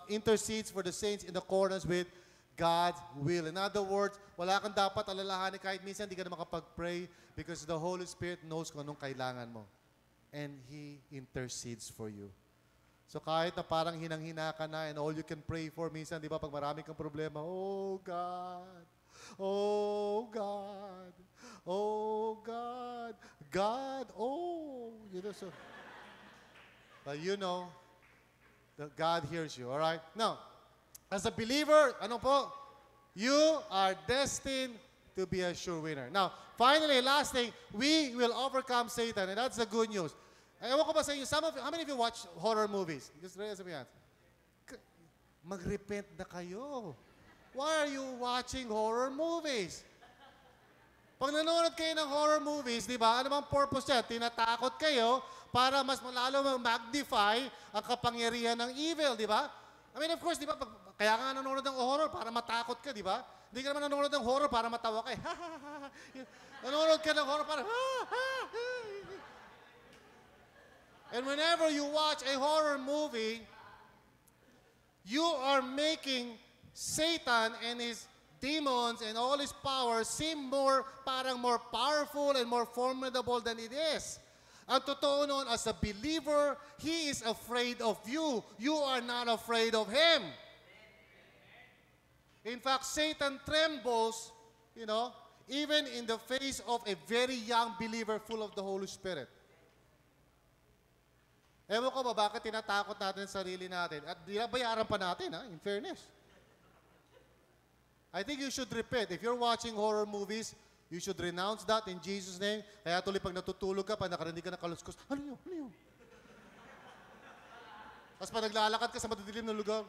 Speaker 1: intercedes for the saints in accordance with God's will. In other words, wala kang dapat alalahanin kahit minsan di ka na makapag-pray because the Holy Spirit knows kung anong kailangan mo. And He intercedes for you. So kahit na parang hinang-hina ka na and all you can pray for, minsan, di ba, pag marami kang problema, oh God, oh God, oh God, God, oh, so. But that God hears you, all right? Now, as a believer, ano po? You are destined to be a sure winner. Now, finally, last thing, we will overcome Satan, and that's the good news. Ewan ko ba sa inyo, how many of you watch horror movies? Just raise up your hands. Mag-repent na kayo. Why are you watching horror movies? Pag nanonood kayo ng horror movies, di ba, ano bang purpose niya? Tinatakot kayo para mas malalo magnify ang kapangyarihan ng evil, di ba? I mean, of course, di ba, kaya ka nanonood ng horror para matakot ka, di ba? Hindi ka naman nanonood ng horror para matawa ka. Nanonood ka ng horror para, And whenever you watch a horror movie, you are making Satan and his demons and all his powers seem parang more powerful and more formidable than it is. Ang totoo noon, as a believer, he is afraid of you. You are not afraid of him. In fact, Satan trembles, even in the face of a very young believer full of the Holy Spirit. Ewan ko ba, bakit tinatakot natin ang sarili natin? At binabayaran pa natin, in fairness. I think you should repent. If you're watching horror movies, you should renounce that in Jesus' name. Kaya tuloy pag natutulog ka, pag nakarinig ka ng kaluskos, ano yun? Tapos pag naglalakad ka sa madidilim na lugar,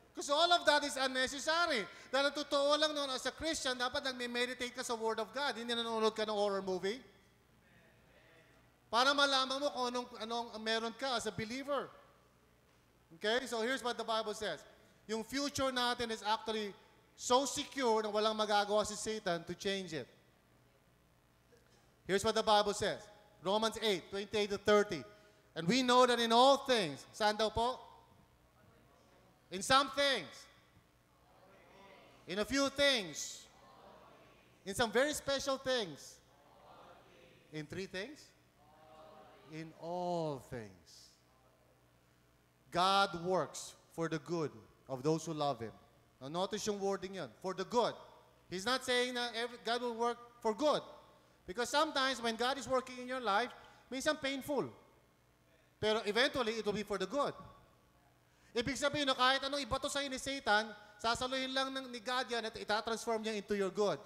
Speaker 1: because all of that is unnecessary. Dahil totoo lang noon, as a Christian, dapat nagme-meditate ka sa Word of God. Hindi nanonood ka ng horror movie. Para malaman mo kung anong meron ka as a believer. Okay? So here's what the Bible says. Yung future natin is actually so secure na walang magagawa si Satan to change it. Here's what the Bible says. Romans 8:28 to 30. And we know that in all things, saan daw po? In some things. In a few things. In some very special things. In 3 things? In all things. God works for the good of those who love Him. Now notice yung wording yun, for the good. He's not saying that God will work for good. Because sometimes when God is working in your life, minsan painful. Pero eventually, it will be for the good. Ibig sabihin, kahit anong ibato sa'yo ni Satan, sasaluhin lang ni God yan at itatransform niya into your good.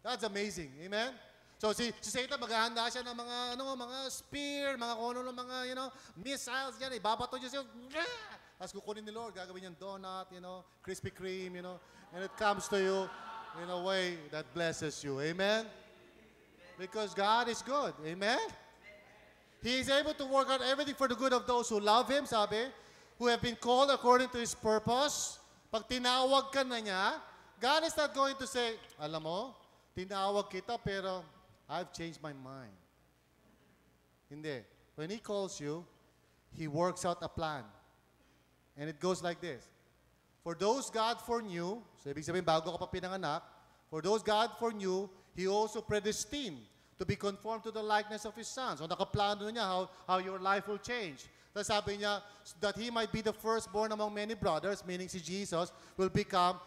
Speaker 1: That's amazing. Amen? So si Satan maghahanda siya ng mga spear, mga kuno ng mga, missiles diyan, ibabato niya siya. Tapos kukunin ni Lord, gagawin niyang donut, Krispy Kreme, and it comes to you in a way that blesses you. Amen? Because God is good. Amen? He is able to work out everything for the good of those who love Him, sabi, who have been called according to His purpose. Pag tinawag ka na niya, God is not going to say, alam mo, tinawag kita pero I've changed my mind. Hindi. When He calls you, He works out a plan. And it goes like this. For those God foreknew, so ibig sabihin, bago ka pa pinanganak, for those God foreknew, He also predestined to be conformed to the likeness of His Son. So nakaplano niya how your life will change. Tapos sabi niya, that He might be the firstborn among many brothers, meaning si Jesus will become,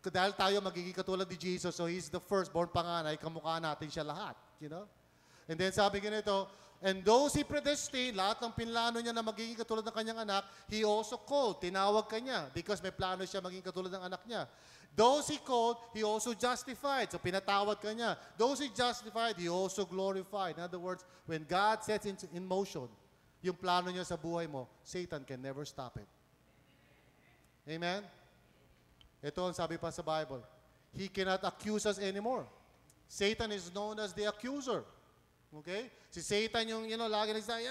Speaker 1: dahil tayo magiging katulad ni Jesus, so He's the firstborn panganay, kamukha natin siya lahat. You know? And then sabi ganito, and those He predestined, lahat ng pinlano niya na magiging katulad ng kanyang anak, He also called, tinawag ka niya, because may plano siya maging katulad ng anak niya. Those He called, He also justified. So pinatawad ka niya. Those He justified, He also glorified. In other words, when God sets in motion yung plano niya sa buhay mo, Satan can never stop it. Amen? Ito ang sabi pa sa Bible. He cannot accuse us anymore. Satan is known as the accuser. Okay? Si Satan yung, lagi nagsasabi,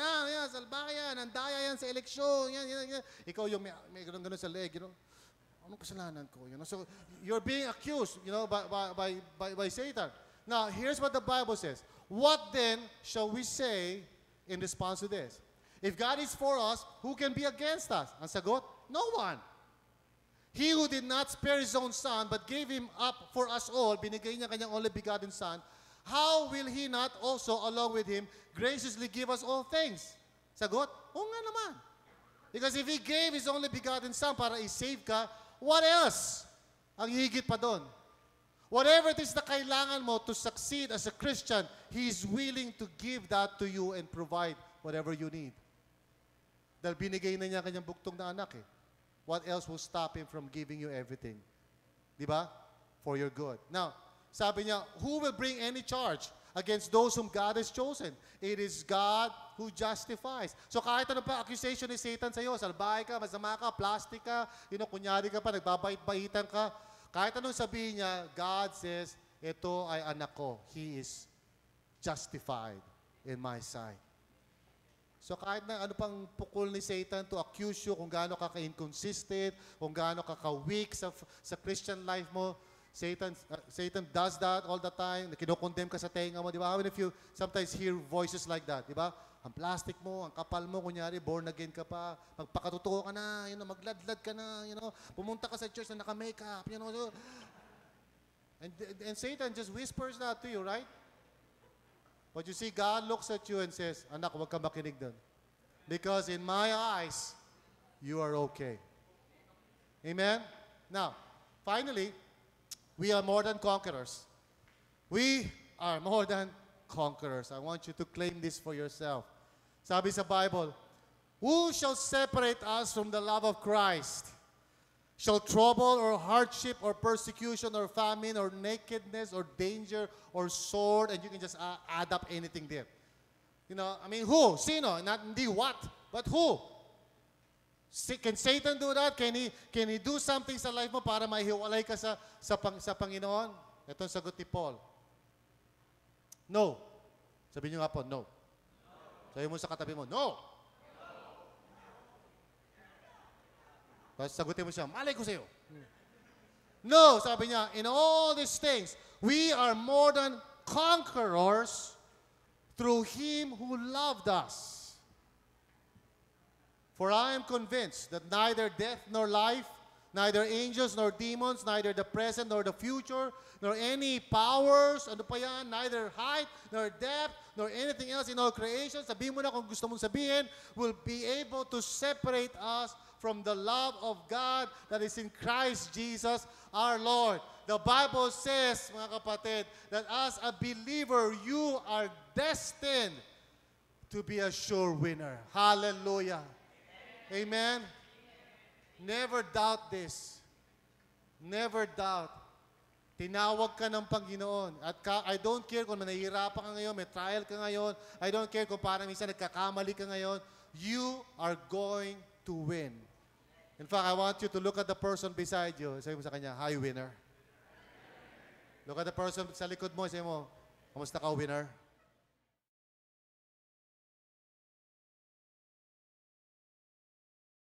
Speaker 1: salbaka yan, andaya yan sa eleksyon, yan. Ikaw yung may ganun sa leg, anong kasalanan ko? So, you're being accused, by Satan. Now, here's what the Bible says. What then shall we say in response to this? If God is for us, who can be against us? Ang sagot, no one. He who did not spare His own Son, but gave Him up for us all, binigay niya kanyang only begotten Son, how will He not also, along with Him, graciously give us all things? Sagot, oo nga naman. Because if He gave His only begotten Son para i-save ka, what else? Ang higit pa doon. Whatever it is na kailangan mo to succeed as a Christian, He is willing to give that to you and provide whatever you need. Dahil binigay na niya kanyang buktong na anak eh. What else will stop Him from giving you everything? Di ba? For your good. Now, sabi niya, who will bring any charge against those whom God has chosen? It is God who justifies. So kahit ano pa accusation ni Satan sa iyo, salbahe ka, masama ka, plastic ka, kunyari ka pa, nagbabait-baitan ka, kahit anong sabihin niya, God says, ito ay anak ko. He is justified in my sight. So kahit na ano pang pukul ni Satan to accuse you kung gaano ka ka-inconsistent, kung gaano ka ka-weak sa Christian life mo, Satan does that all the time. Kinokondemn ka sa tenga mo, di ba? How many of you sometimes hear voices like that, di ba? Ang plastic mo, ang kapal mo, kunyari, born again ka pa, magpakatotoo ka na, magladlad ka na, pumunta ka sa church na naka-makeup, so, and Satan just whispers that to you, right? But you see, God looks at you and says, anak, huwag ka makinig doon. Because in my eyes, you are okay. Amen? Now, finally, we are more than conquerors. We are more than conquerors. I want you to claim this for yourself. Sabi sa Bible, who shall separate us from the love of Christ? Shall trouble or hardship or persecution or famine or nakedness or danger or sword, and you can just add up anything there. Who? Sino? Not hindi what, but who? Can Satan do that? Can he do something sa life mo para maihiwalay ka sa Panginoon? Ito ang sagot ni Paul. No. Sabihin niyo nga po, no. Sabihin mo sa katabi mo, no. Tapos sagutin mo siya, malay ko sa'yo. No, sabi niya, in all these things, we are more than conquerors through Him who loved us. For I am convinced that neither death nor life, neither angels nor demons, neither the present nor the future, nor any powers, neither height nor depth, nor anything else in all creation, sabihin mo na kung gusto mong sabihin, will be able to separate us from the love of God that is in Christ Jesus our Lord. The Bible says, mga kapatid, that as a believer, you are destined to be a sure winner. Hallelujah. Amen? Never doubt this. Never doubt. Tinawag ka ng Panginoon. At I don't care kung nahihirapan ka ngayon, may trial ka ngayon. I don't care kung parang minsan nagkakamali ka ngayon. You are going to win. In fact, I want you to look at the person beside you. Sabi mo sa kanya, hi, winner. Look at the person sa likod mo. Sabi mo, kamusta ka, winner?